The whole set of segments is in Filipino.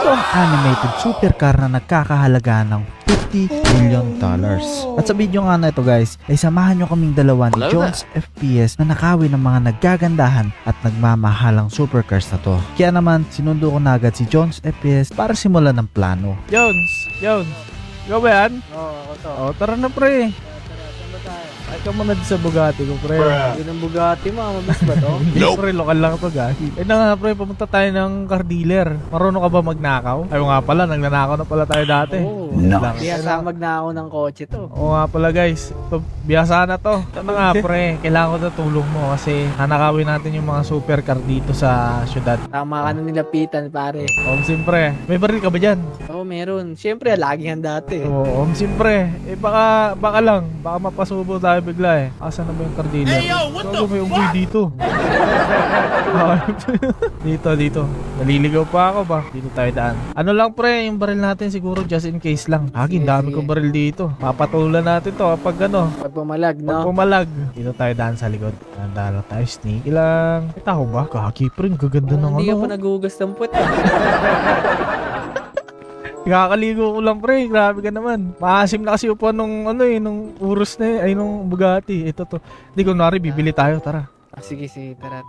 Ito ang animated supercar na nagkakahalaga ng $50 million. At sa video nga na ito guys, ay samahan nyo kaming dalawa ni Jones FPS na nakawin ng mga naggagandahan at nagmamahalang supercars na to. Kaya naman, sinundo ko na agad si Jones FPS para simulan ng plano. Jones, ikaw ba yan? Oo, ako to. O, tara na pre. Tara, saan ba tayo? Ay ka muna sa Bugatti ko pre. Yun ang Bugatti mo, mabis ba to? Hindi pre, lokal lang to guys. Eh na nga pre, pumunta tayo ng car dealer. Marunong ka ba magnakaw? Ay nga pala, nagnanakaw na pala tayo dati. Oo. No. Biyasa magnakaw ng kotse to. Oo nga pala guys, ito, biyasa na to. Ito na nga pre, kailangan ko na tulong mo kasi nanakawin natin yung mga supercar dito sa syudad. Tama ka na nilapitan, pare. Siyempre, may baril ka ba dyan? Oo, meron. Siyempre, laging handa eh. Oo, siyempre. Eh baka lang, baka mapasubo tayo bigla eh. Asan na ba yung car dealer? Hey yo, what the may unggoy dito. dito. Naliligaw pa ako ba? Dito tayo daan. Ano lang pre, yung baril natin siguro just in case lang. Agin, dami kong baril dito. Papatulan natin to kapag ano. Pag pumalag, Pag no? pumalag. Dito tayo daan sa likod. Daan lang tayo, sneaky lang. Kita ko ba? Kaki pre, gaganda ng Hindi ka pa ano. nagugas ng puwet. Kakaligo ko lang pre, grabe ka naman. Maasim na kasi upuan nung ano eh, nung Urus na eh, ay nung Bugatti. Ito to. Hindi kunwari, bibili tayo, tara. Sige, tara.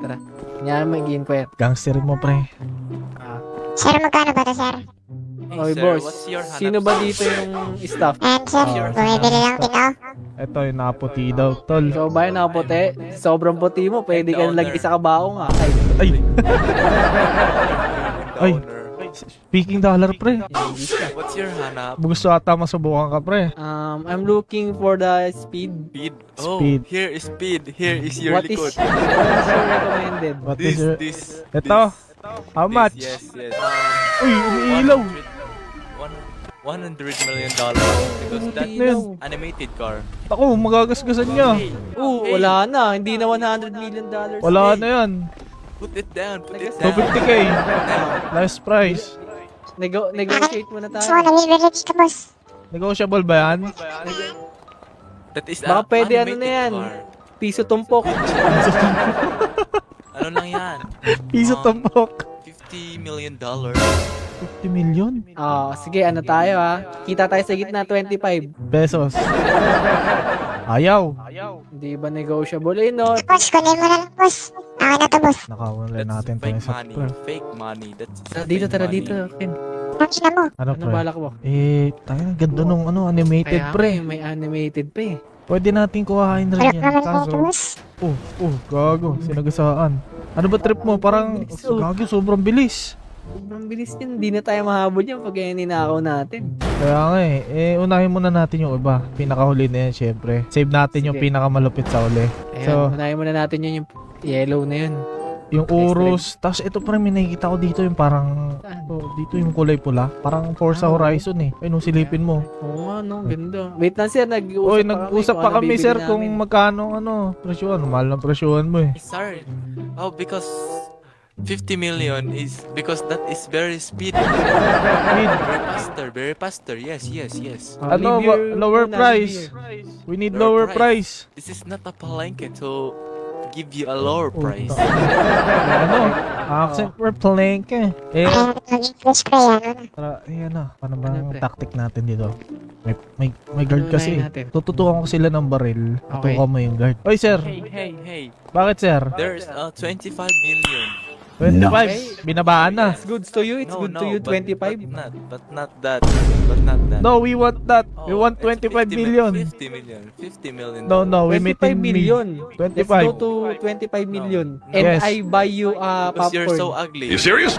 Kanya magiging puwet. Gangsterin mo pre. Sir, magkano ba ito, sir? Oy, boss. Sino ba dito yung staff? And sir, bumibili lang din ako. Ito yung naputi daw, tol. Ikaw ba yung nakaputi? Sobrang puti mo, pwede ka nang lagi sa kabao nga. Ay! Ay! Speaking dollar pre. What's your hanap? Gusto ata masubukan ka pre. I'm looking for the speed. Speed. Oh, Speed. here is speed. Here is your What is likod. your recommended? What is your... This. Ito. How much? Yes. Uy, umiilaw. $100 million because that Ano yun? animated car. Ako, magagasgasan niya. Wala na. Hindi na $100 million. Wala na yan. Put it down. Put it down. 250k. Last price. Negotiate muna So, tayo. nabibili dito, boss. Negotiable ba yan? That is Baka pwede ano animated na yan. car. Piso tumpok. Ano lang yan? Piso tumpok. $50 million. 50 million Sige, ano tayo Kita tayo sa gitna, 25. pesos. Ayaw. Hindi ba negotiable? No? Boss, kunin mo na lang, boss. Akin na to, boss. Nakawala That's natin to fake sa money. pre. Fake money. That's Dito, fake tara money. dito. Ken. Ang ina mo. Ano Ano pre? balak mo? Tayo ganda nung ano, animated Kaya pre. may animated pa eh. Pwede natin kuhain rin Wala yan. naman Kaso, dito, boss. gago, sinagasaan. Ano ba trip mo? Parang, gago, sobrang bilis. Sobrang bilis yan. Hindi na tayo mahabol yan pag ninakaw natin. Kaya nga unahin muna natin yung iba. Pinakahuli na yan, syempre. Save natin yung Sige. pinakamalupit sa uli. Ayan, So, unahin muna natin yun yung yellow na yun. yung Urus, tapos ito pa rin, may nakikita ko dito yung parang, Saan? dito yung kulay pula. Parang Forza Horizon eh. Ay, nung silipin mo. Oo nga, no? Ganda. Wait lang, sir. Nag-uusap Oy, pa nag-usap pa kung ano kami, bibili sir, kung namin. magkano, presyohan. Mahal ng presyohan mo eh. Sorry. Oh, because 50 million is because that is very speed. Very faster. Yes. Ano, Leave your lower phone, price. leave here. We need lower Lower price. This is not a palengke to give you a lower price. Ano? Accent per plank eh. Kaya nag-English pre, ano na. Tara, ayan na. Paano ba Ano, ang pre? tactic natin dito? May guard Ano kasi. unahin natin? Tututukan ko sila ng baril. Okay. Tutukan mo yung guard. Oy, sir. Hey. Bakit, sir? There's 25 million. 25. Binabaan na. It's good to you. It's good to you. 25. But not that. But not that. No, we want that. We Oh, want it's 25 50 million. 50 million. No, we 25 million. Let's go 25. to 25 million. No. And Yes. I buy you Because you're popcorn. so ugly. You serious?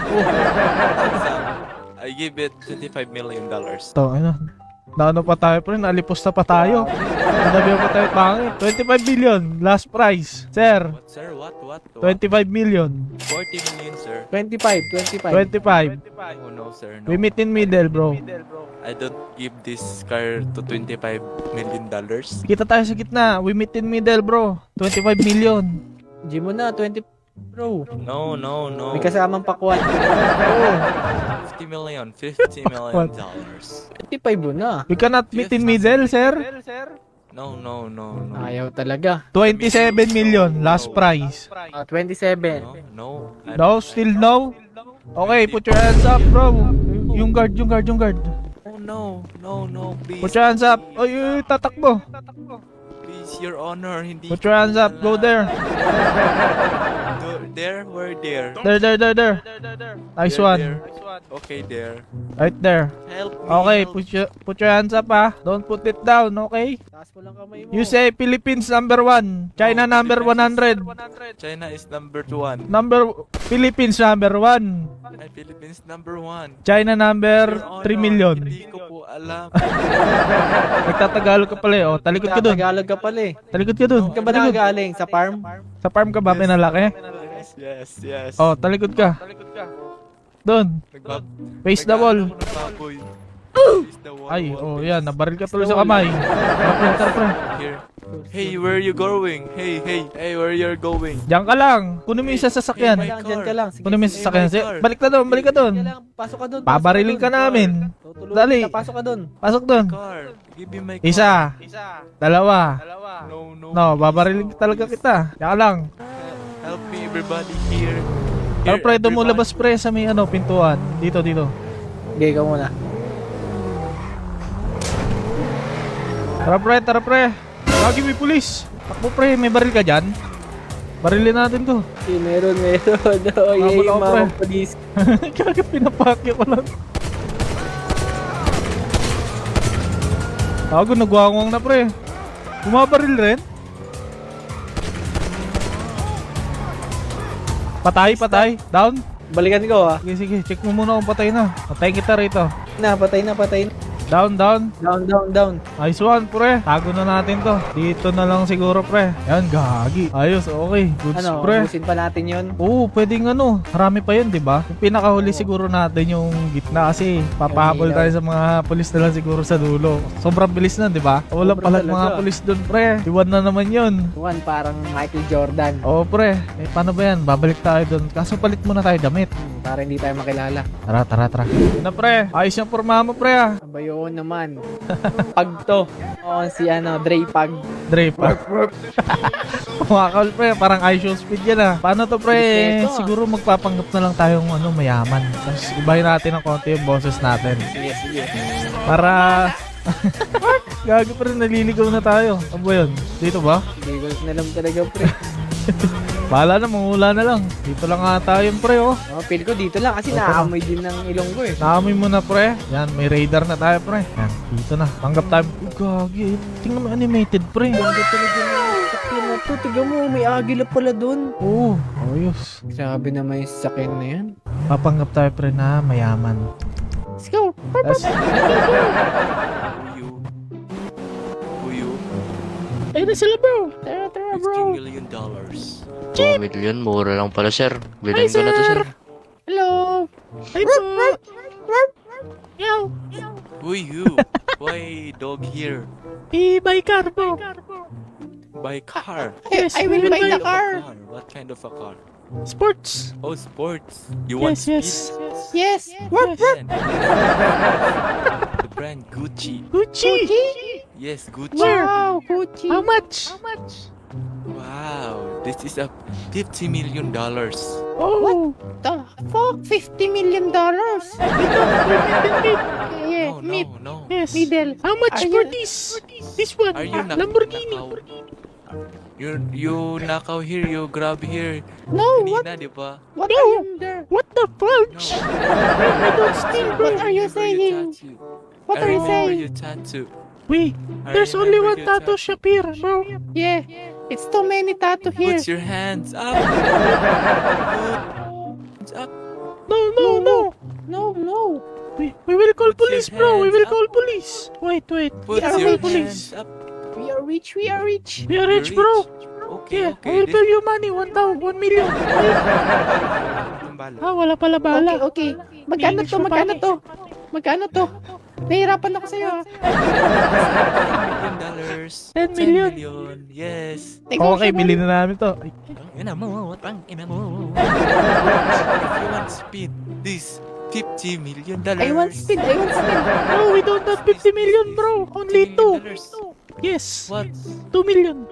I give it $25 million. Ito, ano? Naano pa tayo, pre? Nalipos na pa tayo. Sinabi pa tayo pangit. 25 million. Last price. Sir, What, sir? What? 25 million. 40 million, sir. 25. 25. Oh, no, sir. No. We meet in middle, bro. I don't give this car to $25 million. Kita tayo sa gitna. We meet in middle, bro. 25 million. G mo na, 20 bro. No. May kasamang pakwan. 50 million. $50 million. 25 mo na. We cannot meet in middle, sir. No. Ayaw talaga. 27 million. Last price. 27. No. No, still no. Okay, put your hands up, bro. Yung guard. Oh no, please. Put your hands up. Ay, tatakbo. Please, Your Honor, hindi. Put your hands up. Go there. There? Where there? There. Nice one. There. Okay, there. Right there. Help me. Okay, help. put your hands up, ah. Don't put it down, okay? Taas mo lang kamay mo. You say Philippines number 1, China number 100. China is number 1. Philippines number 1, And Philippines number 1. China number Your Honor, 3 million. Hindi ko po alam. Nagtatagalog ka pala eh. Oh, talikod ka dun. Tagalog ka pala eh. Talikod ka dun. Saan ka ba nakagaling? Sa farm? Sa farm ka ba pinalaki? Yes. Oh, talikod ka. Dun. Nagbab- Face the wall. Nag-ano ako ng baboy. Face the wall. Ay, oh yan. Nabaril ka tuloy sa kamay. Tara, pre. Here. Hey, where you going? Hey, where you're going? Diyan ka lang. Kunin mo yung sa sasakyan. Diyan ka lang. Sige, Kunin mo yung sige. sasakyan. my car. Balik ka dun. Diyan ka lang. Pasok ka doon. Babarilin ka namin. Dali. Pasok ka doon. Pasok dun. Car. Give me my car. Isa. Dalawa. No. No, babarilin talaga kita. Diyan ka lang. Help me, everybody here. Tara pre, doon mo labas pre sa may pintuan. Dito. Okay, ikaw muna. Tara pre. Lagi may pulis. Takbo pre, may baril ka dyan. Barilin natin to. Okay, meron. Oh, Habol ako, pre. mga police. Kaya pinapakya ko lang. Ako nagwangwang na pre. Bumabaril rin. Patay. Down. Balikan ko ah. Sige. Check mo muna kung patay na. Patay kita rito. Patay na. Down. Down. Nice one, pre. Tago na natin to. Dito na lang siguro, pre. Yan, gagi. Ayos, okay. Goods, Ano, pre. ubusin pa natin yun. Oo, pwedeng marami pa yun, di ba? Yung pinakahuli siguro natin yung gitna kasi papahabol tayo sa mga pulis na lang siguro sa dulo. Sobrang bilis na, di ba? Wala Sobrang pala mga talaga. pulis doon, pre. Iwan na naman yun. Juan, parang Michael Jordan. Oo, pre. Paano ba yan? Babalik tayo doon. Kaso palit muna tayo damit. Para hindi tayo makilala. Tara. Na, pre. Ayos yung forma mo, pre, ah. Abayo naman. Pag to. Oo, si Dre Pag. Dre pa. Kumakal pre, parang ISO speed yan ah. Paano to pre? Respeto, ah. Siguro magpapanggap na lang tayong mayaman. Tapos ibahin natin ng konti yung boses natin. Sige. Para... Gagi pa rin, naliligaw na tayo. Ano ba yun? Dito ba? Hindi ko na alam talaga, pre. Bahala na, mangula na lang. Dito lang nga tayo pre oh. Oh, feel ko dito lang kasi naamoy din ng ilong ko eh. Naamoy mo na pre. Yan, may radar na tayo pre. Yan, dito na. Tanggap tayo. Gagi, tingnan mo animated pre. Ganda talaga ng sakyan na to. Tiga mo, may agila pala dun. Oo, ayos. Grabe naman yung sakyan na yan. Papanggap tayo pre na mayaman. Let's go. Tapos, Who you? ayun na sila bro. Tara $15 million. 2 million, mura lang pala sir. Bilhin ko na to sir. Hello. Hi po. Meow. Who you? Why dog here? Buy car po. Buy car. Yes, I will buy the car. What kind of a car? Sports. Oh, sports. You want speed? Yes. Then, the brand Gucci. Gucci. Yes, Gucci. Wow, Gucci. How much? Wow, this is a $50 million. Oh. The fuck? $50 million? Yeah, No. Yes. Middle. How much Are for you- this? This one. Are you Lamborghini. You nakaw here, you grab here. No, what? Kanina, di ba? What are you there? What the fuck? No. I don't steal, bro. What are you Remember your saying? tattoo. What I are you remember saying? your tattoo. Wait, I there's only remember one your tattoo shop here, bro. Yeah, it's too many tattoo here. Put your hands up. Hands up. No. No. We will call Put your police, bro. We will hands call police. Wait. Put Yeah, your wait, police. hands up. We are rich. We are You're rich, bro. Okay, Yeah, okay. I will pay you money. 1 million. Wala pala bala. Okay. Magkano English to? pa Magkano pare. to? Magkano to? Nahihirapan ako sa'yo. $10 $10 million. Yes. Okay, bilhin na namin to. Ay, Ina mo. If you want speed, this $50 million. I want speed. No, we don't have 50 million, bro. Only 2. Yes. What? 2 million.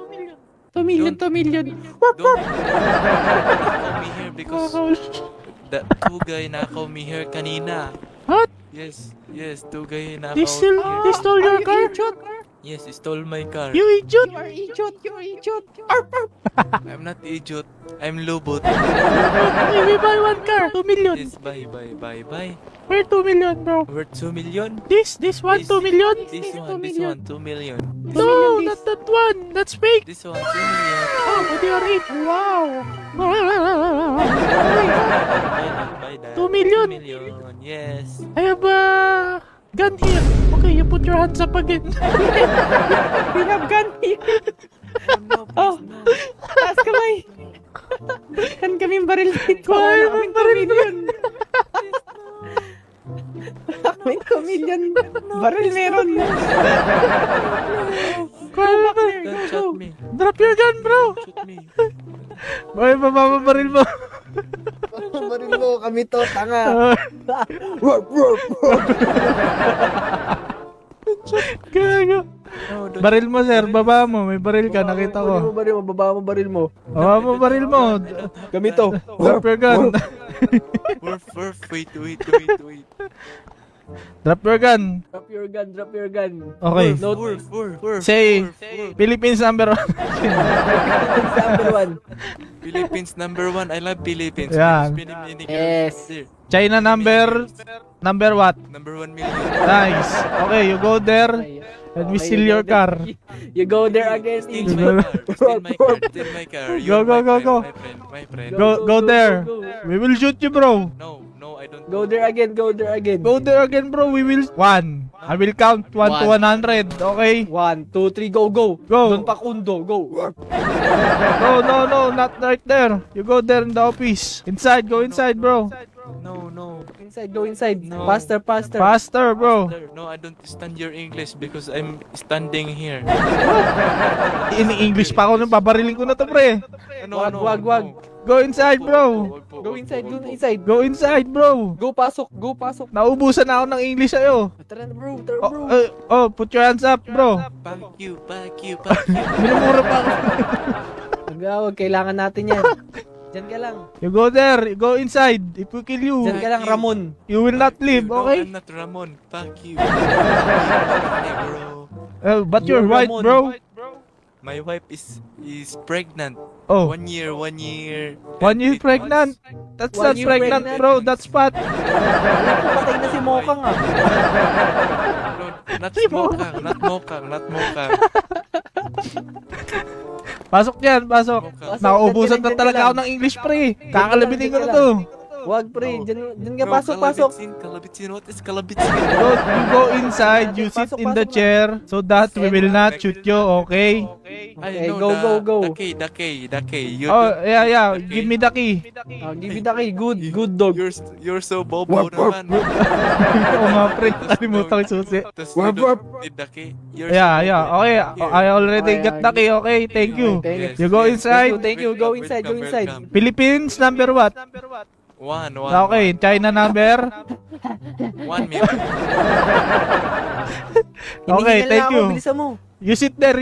2 million. Don't call me here because the two guy nakaw me here kanina. What? Yes, two guy nakaw. They stole your car? Yes, stole my car. You idiot! You're idiot. I'm not idiot. I'm lobot. Okay, we buy one car. 2 million. Yes, bye. Where 2 million, bro? Worth 2 million? This one, 2 million? This one, 2 million. No, not that one. That's fake. This one, 2 million. Oh, but you are rich. Wow. Buy that. 2 million. 2 million, yes. I have a gun here. Okay, you put your hands up again. We have gun here. No, Oh. please, no. Taas kamay. Kan kaming baril dito. Kuha Kaming yung baril. 2 million. Kaming 2 million. Baril meron. Don't shot me. Drop your gun, bro. Shoot me. Bakit mababaril mo? Baril mo, kami to, tanga. Gago. No, don't. Baril mo, sir. Baba mo. May baril ka. Nakita ko. Baril mo, baba mo baril mo. Baba mo baril mo. Kami to. Drop your gun. Worf, wait. Drop your gun. Drop your gun. Okay. Note Worf. Say, Philippines number 1. number 1. Philippines number 1. I love Philippines. Yeah. Yes. There. China number what? Number 1 million. Nice. Okay, you go there and we steal your car. You go there again. Steal my car. Steal my car. Go, You're go, my go, friend, go. My friend. Go there. We will shoot you, bro. No, I don't. Go there again. Go there again, bro. We will 1. I will count 1 to 100. Okay? 1, 2, 3, go. Go. Doon pa kundo, go. No, not right there. You go there in the office. Inside, go inside, bro. No. Inside, go inside. No. Faster. Faster, bro. No, I don't stand your English because I'm standing here. In English pa ako nung babariling ko na to, pre. No. Wag. Go inside, bro. Go inside, go inside. Go inside, bro. Go pasok. Naubusan na ako ng English sa'yo. Tara na bro. Put your hands up, bro. Fuck you. Minumura pa ako. Wag, kailangan natin yan. Diyan ka lang. You go there. You go inside. If we kill you, Diyan ka lang, Ramon. you will not live, No, okay? I'm not Ramon. Fuck you. Bro. But you're You're white, Ramon. bro. My wife is pregnant. Oh, 1 year. 1 year pregnant. That's 1 not year pregnant, pregnant. bro. That's fat. Alam ko, patay na si Mokang ah. No, not mokang. Pasok yan, pasok. Pasok, Nauubusan dyan na ka talaga lang. ako ng English, pre. Kakalabitin ko na to. Wag pre, No. diyan ka pasok. Kalabitsin. What is kalabitsin? You go inside, you sit in the chair so that we will not shoot you, okay? Okay, I know go. The key. You Oh, don't- yeah. the key. Give me the key. Give me the key. Good dog. You're so bobo naman. Oo nga, pre. Nalimutan ko yung susi. Tapos you don't need the key. You're so Yeah. bobo. Okay, Here. I already got the key, okay? Thank you. Yes, You go yes. inside. Thank you. Go inside. Welcome. Philippines number what? 1. Okay, China number. 1 million. Okay, Hinihingal thank na ako, you. bilisan mo. You sit there.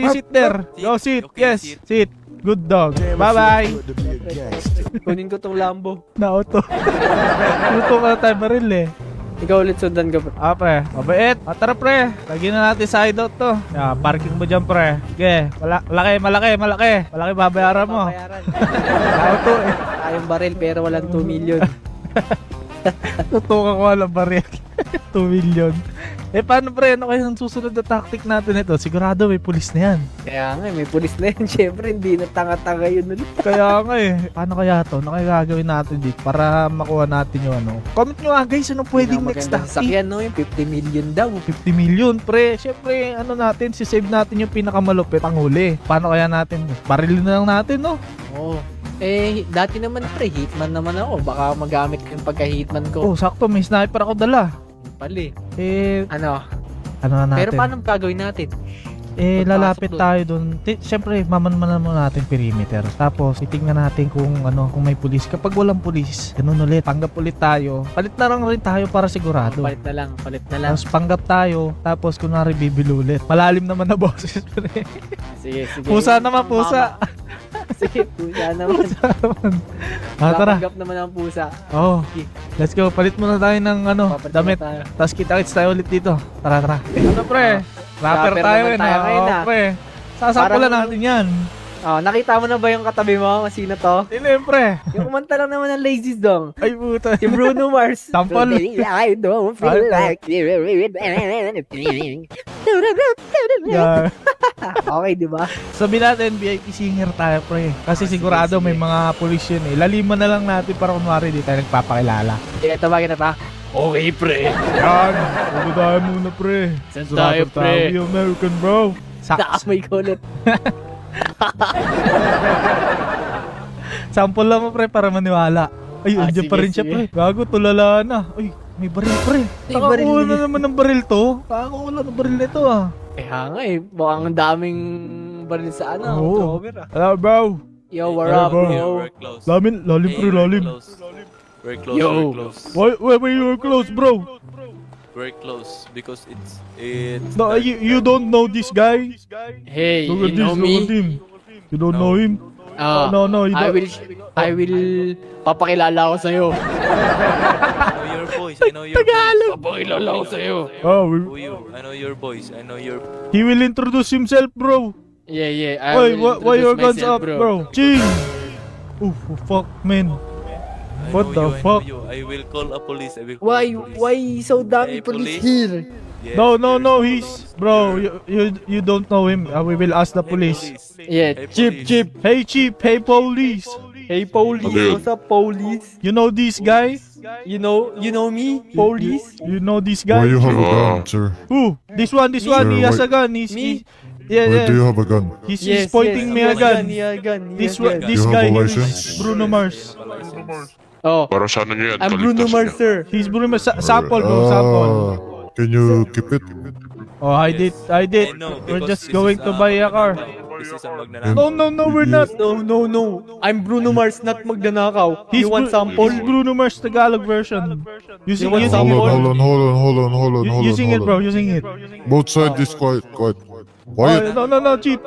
Go sit. Okay, Yes, sit. sit. Good dog. Bye-bye. Kunin ko tong Lambo. Nauto. Luto ka na tayo baril eh. Ikaw ulit sundan ka, bro. Pre. Mabait. Tara, pre. Lagyan na natin side out to. Parking mo dyan, pre. Okay. Malaki. Malaki babayaran mo. Babayaran. Nauto eh. Tayong baril pero walang 2 million. Tutukan ko walang baril. 2 million. Paano, pre? Ano kaya ang susunod na tactic natin ito? Sigurado may pulis na yan. Kaya nga, may pulis na yan. Siyempre, hindi na tanga-tanga yun ulit. Kaya nga eh. Paano kaya to? Ano kaya gagawin natin dito para makuha natin yung ano? Comment nyo guys, anong pwedeng next Magandang tactic? sakyan, no? Yung 50 million daw. 50 million, pre. Siyempre, ano natin, sisave natin yung pinakamalupit panghuli. Paano kaya natin? Barilin na lang natin, no? Oo. Dati naman pre, hitman naman ako. Baka magamit ko yung pagka-hitman ko. Oh, sakto. May sniper ako dala. Pali. Ano Ano? na natin? Pero paano gagawin natin? Pagpasok Lalapit doon. tayo dun. Siyempre, mamanmanan muna natin perimeter. Tapos, titingnan natin kung may pulis. Kapag walang pulis, ganun ulit. Panggap ulit tayo. Palit na lang rin tayo para sigurado. Palit na lang. Tapos, panggap tayo. Tapos, kunwari, bibilo ulit. Malalim naman na boses. Pre. Sige. Pusa naman, pusa. Sige, pusa naman. Tara. Tatanggap naman ang pusa. Oh, let's go. Palit muna tayo ng Papalit damit. muna tayo. Tapos kita-kits tayo ulit dito. Tara. Ano pre? Rapper Rapper tayo naman eh. tayo ngayon, Oh, pre. Sasampulan Parang- natin yan. Oh, nakita mo na ba yung katabi mo? Sino to? Siyempre. Yung kumanta lang naman ng Lazy Song. Ay puta. Si Bruno Mars. Sample. I don't feel like Yeah. Okay, di ba? Sabi natin, VIP singer tayo, pre. Kasi sigurado may mga pulis yun eh. Laliman na lang natin para kunwari di tayo nagpapakilala. Sige, tawagin na ta. Okay, pre. Yan. Huwag tayo muna, pre. Saan tayo, pre? We American, bro. Nakamay ko ulit. Sample lang mo, pre, para maniwala. Ay, andyan sige, pa rin siya, sige. pre. Gago, tulala na. Ay, may baril, pre. May baril Nakakuha din. na naman ng baril to. Nakakuha ng baril nito, ah. Kaya nga eh, mukhang ang daming baril sa ano. Oo. Thrower ah. Hello, bro. Yo, what Hello, up, bro. Yeah, bro? we're close. Lalim, pre, Hey, lalim. We're close. Yo. We're close. Why you close, bro? We're close because it's No, you don't know this guy? Hey, Look at you know this, look at me? him. You don't No. know him? No, you I don't. will papakilala ko sa'yo. I know your voice. I know your voice. Papakilala ko sa'yo. Oh, Who you? I know your voice. I know your. he will introduce himself, bro. Yeah, I Why, will why your introduce guns myself, up, bro? Ching! Oof, fuck, man. I What know the you, I know fuck? you. I will call a police. I will. Call a police. Why so dami Hey, police police. here? Yes, No, there's he's... Bro, you don't know him. We will ask the Hey, police. Yeah, Hey, Chip, police. Chip. Hey, chief. Hey, police. Hey, police. Dude. What's up, police? You know this guy? You know me, police? You know this Why guy? you have a gun, sir? Who? This one. Sir, He has why- a gun. He's... Me? Yeah, Why do you yeah. have a gun? He's pointing me a gun. This You guy have a here is license? Bruno Mars. Oh, Para sa ano nyo yan? I'm Bruno Mars, sir. He's Bruno Mars. Sample, bro. Sample. Can you keep it? Oh, I did. I know. We're because just this going is, to buy a car. This is a magnanakaw. No, we're not. No. I'm Bruno Mars, not magnanakaw. He's You want sample? He's Bruno Mars Tagalog version. You sing, want you some sing it. more? Hold on. You sing it, bro. You sing it. Both sides is quiet. Oh, Quiet. no, cheap.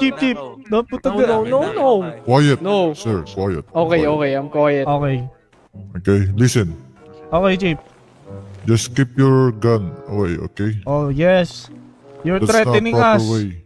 Don't put the No. Quiet. No. Sir, quiet. Okay, Quiet. I'm quiet. Okay. Okay, listen. Okay, cheap. Just keep your gun away, okay? Oh, yes. You're That's threatening not us. proper way.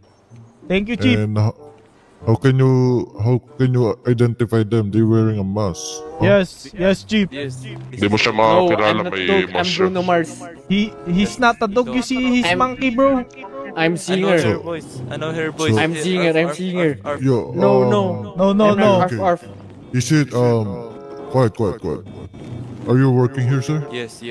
Thank you, cheap. And how can you identify them? They wearing a mask. Huh? Yes, cheap. Yes. Di mo siya No, I'm makakilala not may dog. I'm mask siya. Bruno Mars. He's not a dog. You see, he's I'm- monkey, bro. I'm I know singer. her voice. I know her voice. So- I'm singer, I'm singer. Yo, No. No. Okay. Arf. Is it quiet. Are you working here, sir? Yes.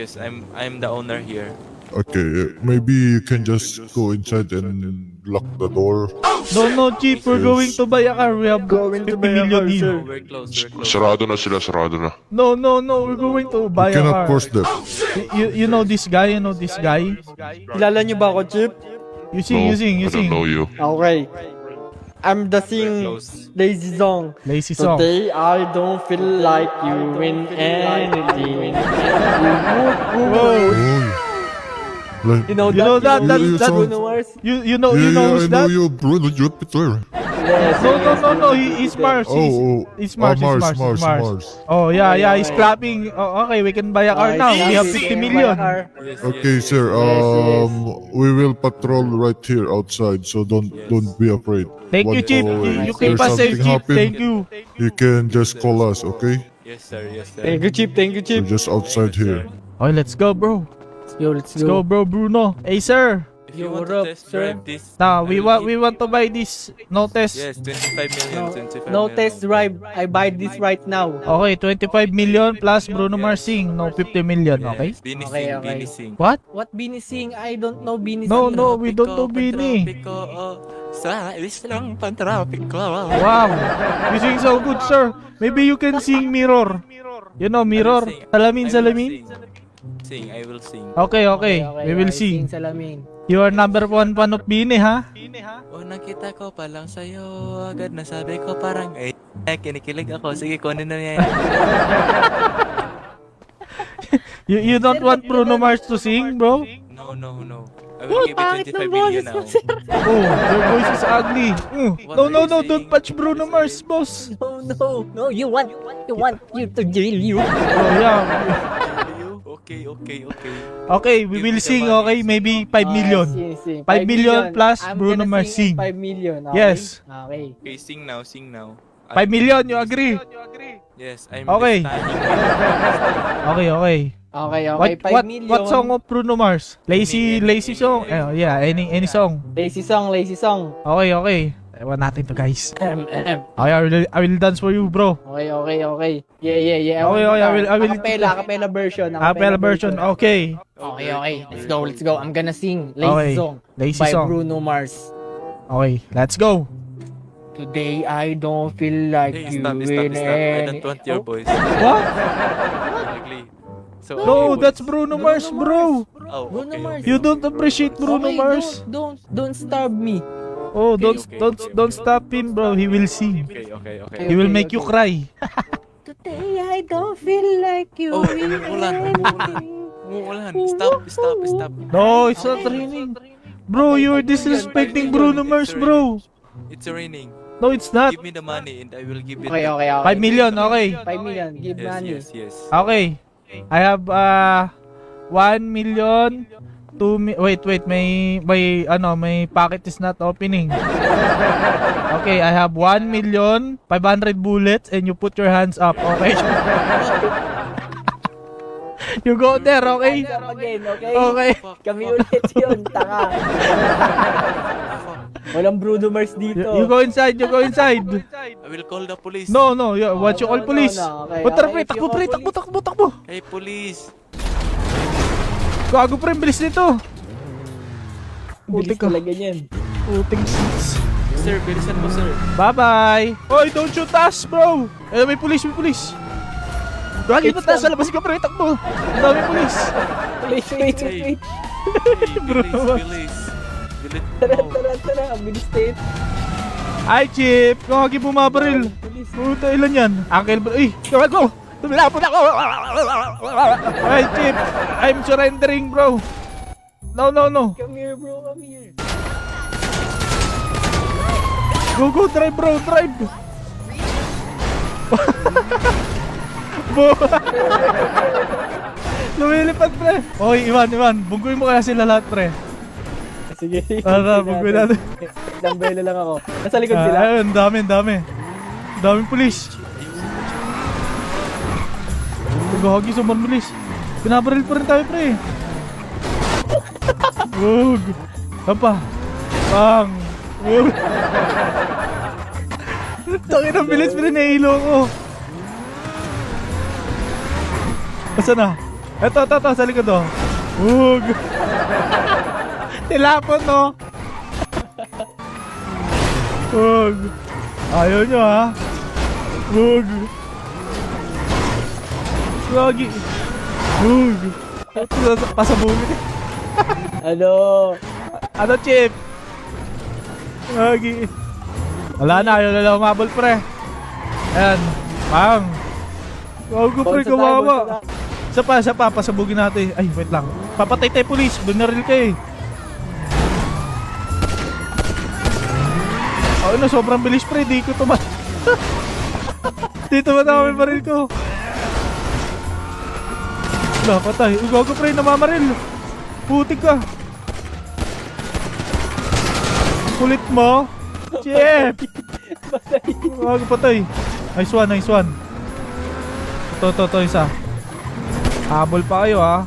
I'm the owner here. Okay, maybe you can just go inside and lock the door. No, cheap. We're going to buy a car. We have 50 million here. We're close. Sarado na sila, sarado na. No. We're going to You buy a cannot car. force them. You know this guy? Kilala niyo ba ako, Chip? You sing. you. Okay. I'm the sing lazy song. Lazy song. Today I don't feel like you win anything. Like, You know You know that? that- you That's sound- Bruno Mars? You know who's I know that? you, bro. You're Peter. Yes. No. He's Mars. He's Mars. Mars. Oh yeah. He's clapping. Oh, okay, we can buy a car now. We have 50 million. Okay, sir. We will patrol right here outside, so don't be afraid. Thank you, Chief. You keep There's us safe, something Chief. happen, Thank you. You can just call us, okay? Yes, sir. Thank you, Chip. We're just outside here. Oh, let's go, bro. Yo, let's Let's go, bro, Bruno. Hey, sir. If you Yo, want what up, to test sir? drive this, Now, I we will want to buy this. No test. Yes, 25 million. 25 No million. test drive. I buy this right now. Okay, 25 million plus Bruno Mars sing. No, 50 million, okay? Bini Okay, sing, okay. Bini sing. What? What Bini sing? I don't know Bini No, sing. no, we don't know Bini. Tropiko, sa ilis lang pantropiko. Wow. You sing so good, sir. Maybe you can sing Mirror. You know, Mirror. Salamin. Sing, I will sing. Okay. We will sing. Salamin. You are number 1 fan of Bini, ha? O nakita ko pa lang sa'yo, agad nasabi ko parang, kinikilig ako. Sige, kunin na yan. You don't want Bruno Mars to sing, bro? No. I will give you 25 million now. Oh, your voice is ugly. What No, are no, you no, saying? don't touch Bruno Mars, boss. No, you want you to jail you. Oh, yeah. Okay. Okay, we Give will me the sing, money. okay? Maybe 5 million. Sing. 5 million plus I'm Bruno gonna Mars sing sing. 5 million. Okay? Yes. Okay. Okay, sing now. 5 million, you agree? Yes, I'm Okay. studying. Okay. Okay, What 5 million. what song of Bruno Mars? Lazy song. Yeah, any song. Lazy song. Okay. Ewan natin to, guys. Okay, I will dance for you, bro. Okay. Yeah. Okay, I will. Acapella version. Acapella version. Okay. Okay. Let's go. I'm gonna sing Okay. Lazy Song Lazy by song. Bruno Mars. Okay, let's go. Today I don't feel like Hey, you stop. I don't want your voice. What? Ugly. So No, ugly that's voice. Bruno Mars, bro. Oh, Bruno okay, Mars. okay. You don't appreciate Bruno Okay, Mars. Don't starve me. Oh, don't Okay. don't stop him, bro. He will sing. Okay. He will make you cry. Today I don't feel like you. Oh, umuulan. Stop. No, it's not raining. Bro, you're disrespecting Bruno Mars, bro. It's raining. No, it's not. Give me the money and I will give it. Okay. 5 million, okay. 5 million. Give money. Yes. Okay. I have 1 million. Wait, may packet is not opening. Okay, I have 1 million 500 bullets and you put your hands up, okay? You go there, okay? Again, okay? Okay. Kami ulit yun, taka. Walang Bruno Mars dito. You go inside. I will call the police. No, what you call police? Okay, Okay, okay. takbo. Hey, police. Gago pre, bilis nito. Bilis Putik ka. talaga niyan. Puting sis. Sir, bilisan mo, sir. Bye-bye. Hoy, don't shoot us, bro. May pulis. Gagi pa tayo sa labas ka pre, takbo. Ang dami pulis. Wait. Hey, Bro. Bilis. Tara. Ang bilis tayo. Ay, Chip. Gagi bumabaril. Puta, ilan yan? Uncle bro. Gago. Tumilapon ako. Ay, Chip. I'm surrendering, bro. No. Come here, bro. Come here. Go, drive, bro. Drive. Lumilipad, pre. Oy, Iwan. Bunggoy mo kaya sila lahat, pre. Sige. Tara, bunggoy natin. Dambelo lang ako. Nasa likod sila. Ayun, dami. Daming pulis. Gagi, sobrang bilis. Binabaril pa rin tayo, pre. Wug. Apa. Bang. Wug. Tangin ang bilis, pre. Nahilo ko. Asa na? Eto, sa likod, oh. Wug. Tilapon, no? Wug. Ayaw nyo, ha? Wug. Gagi. Wug. Pasabugin. Ano, Chip? Gagi. Wala na, ayaw na lang umabol, pre. Ayan. Pang. Gago, pre, kawawa. Isa pa, pasabugin natin. Ay, wait lang. Papatay tayo, police. Binaril ka eh. Oh, ano, sobrang bilis, pre. Di ko tumat. Dito ba namin baril ko? Wala, patay. Gago, pre, namamaril. Putik ka. Kulit mo. Chip. Gago, patay. Nice one. Ito, isa. Habol pa kayo, ha.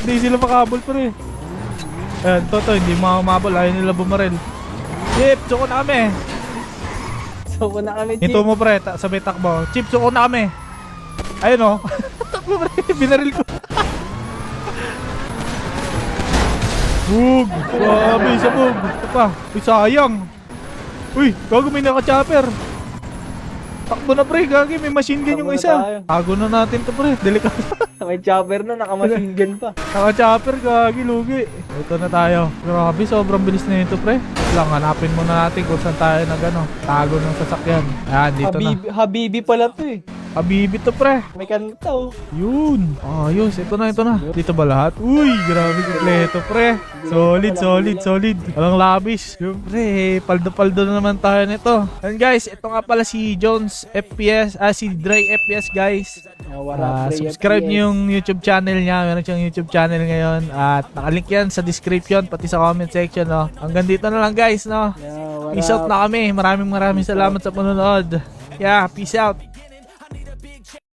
Hindi sila makahabol, pre. Ayan, to, hindi mamabol. Ayaw nila bumaril. Chip, suko na kami. Suko na kami, Chip. Ito mo, pre, sabay takbo. Chip, suko na kami. Ayun, oh. Takbo, pre, binaril ko. Bug! Grabe, sabog. Ito pa. Uy, sayang. Uy, gago, may naka-chopper. Takbo na, pre, gagi. May machine gun yung Takbo na isa. tayo. Tago na natin to, pre. Delikado. May chopper na, naka-machine gun pa. Naka-chopper, gagi, lugi. Ito na tayo. Grabe, sobrang bilis na ito, pre. Lang, hanapin muna natin kung saan tayo tago ng sasakyan. Ayan, dito na. Habibi pala to eh. Habibi to, pre. May kanta oh. Yun. Ayos. Ito na. Dito ba lahat? Uy, grabe kompleto, pre. Solid. Walang labis. Siyempre, paldo-paldo na naman tayo nito. And guys, ito nga pala si Jones FPS. Si Dre FPS, guys. Subscribe niyo yung YouTube channel niya. Meron siyang YouTube channel ngayon. At nakalink yan sa description, pati sa comment section, no. Hanggang dito na lang, guys, no. Peace out na kami. Maraming salamat sa panonood. Yeah, peace out.